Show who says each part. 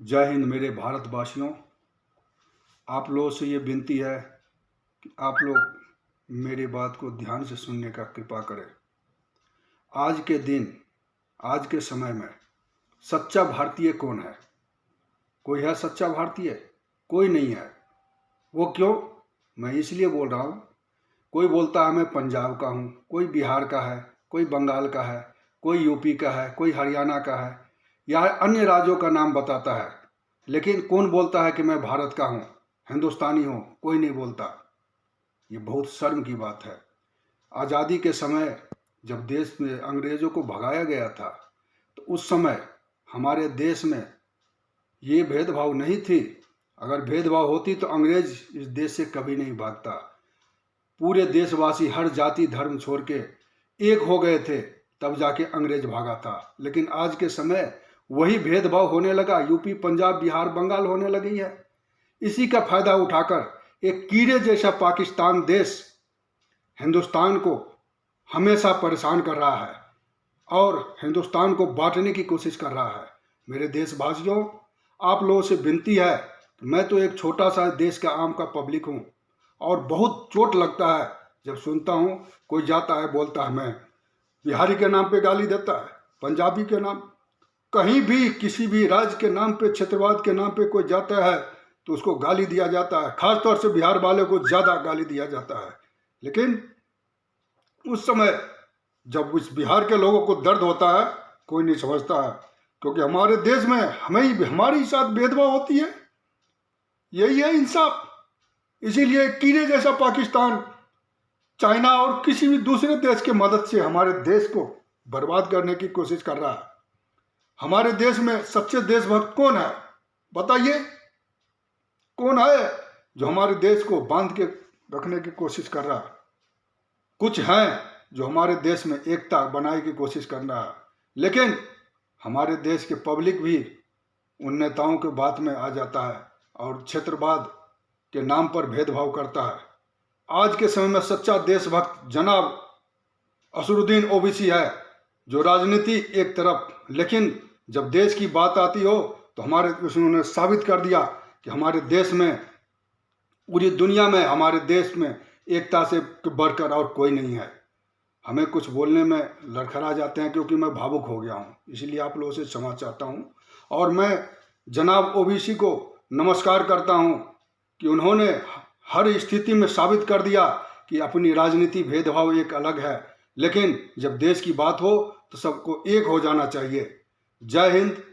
Speaker 1: जय हिंद मेरे भारतवासियों। आप लोगों से ये विनती है कि आप लोग मेरी बात को ध्यान से सुनने का कृपा करें। आज के दिन, आज के समय में सच्चा भारतीय कौन है? कोई है सच्चा भारतीय? कोई नहीं है। वो क्यों? मैं इसलिए बोल रहा हूँ। कोई बोलता है मैं पंजाब का हूँ, कोई बिहार का है, कोई बंगाल का है, कोई यूपी का है, कोई हरियाणा का है, या अन्य राज्यों का नाम बताता है। लेकिन कौन बोलता है कि मैं भारत का हूँ, हिंदुस्तानी हूँ? कोई नहीं बोलता। ये बहुत शर्म की बात है। आज़ादी के समय जब देश में अंग्रेज़ों को भगाया गया था, तो उस समय हमारे देश में ये भेदभाव नहीं थी। अगर भेदभाव होती तो अंग्रेज इस देश से कभी नहीं भागता। पूरे देशवासी हर जाति धर्म छोड़ के एक हो गए थे, तब जाके अंग्रेज भागा था। लेकिन आज के समय वही भेदभाव होने लगा, यूपी पंजाब बिहार बंगाल होने लगी है। इसी का फायदा उठाकर एक कीड़े जैसा पाकिस्तान देश हिंदुस्तान को हमेशा परेशान कर रहा है और हिंदुस्तान को बांटने की कोशिश कर रहा है। मेरे देशवासियों, आप लोगों से विनती है, मैं तो एक छोटा सा देश का आम का पब्लिक हूँ और बहुत चोट लगता है जब सुनता हूँ कोई जाता है बोलता है मैं बिहारी के नाम पे गाली देता है, पंजाबी के नाम, कहीं भी किसी भी राज्य के नाम पे, क्षेत्रवाद के नाम पे कोई जाता है तो उसको गाली दिया जाता है। खासतौर से बिहार वाले को ज़्यादा गाली दिया जाता है। लेकिन उस समय जब उस बिहार के लोगों को दर्द होता है, कोई नहीं समझता है, क्योंकि हमारे देश में हमारी साथ भेदभाव होती है। यही है इंसाफ। इसीलिए कीड़े जैसा पाकिस्तान चाइना और किसी भी दूसरे देश के मदद से हमारे देश को बर्बाद करने की कोशिश कर रहा है। हमारे देश में सच्चे देशभक्त कौन है? बताइए, कौन है जो हमारे देश को बांध के रखने की कोशिश कर रहा है? कुछ हैं जो हमारे देश में एकता बनाने की कोशिश कर रहा है, लेकिन हमारे देश के पब्लिक भी उन नेताओं के बात में आ जाता है और क्षेत्रवाद के नाम पर भेदभाव करता है। आज के समय में सच्चा देशभक्त जनाब असरुद्दीन ओवैसी है, जो राजनीति एक तरफ, लेकिन जब देश की बात आती हो तो उन्होंने साबित कर दिया कि हमारे देश में, पूरी दुनिया में हमारे देश में एकता से बढ़कर और कोई नहीं है। हमें कुछ बोलने में लड़खड़ा जाते हैं क्योंकि मैं भावुक हो गया हूँ, इसलिए आप लोगों से क्षमा चाहता हूँ। और मैं जनाब ओवैसी को नमस्कार करता हूँ कि उन्होंने हर स्थिति में साबित कर दिया कि अपनी राजनीति भेदभाव एक अलग है, लेकिन जब देश की बात हो तो सबको एक हो जाना चाहिए। जय हिंद।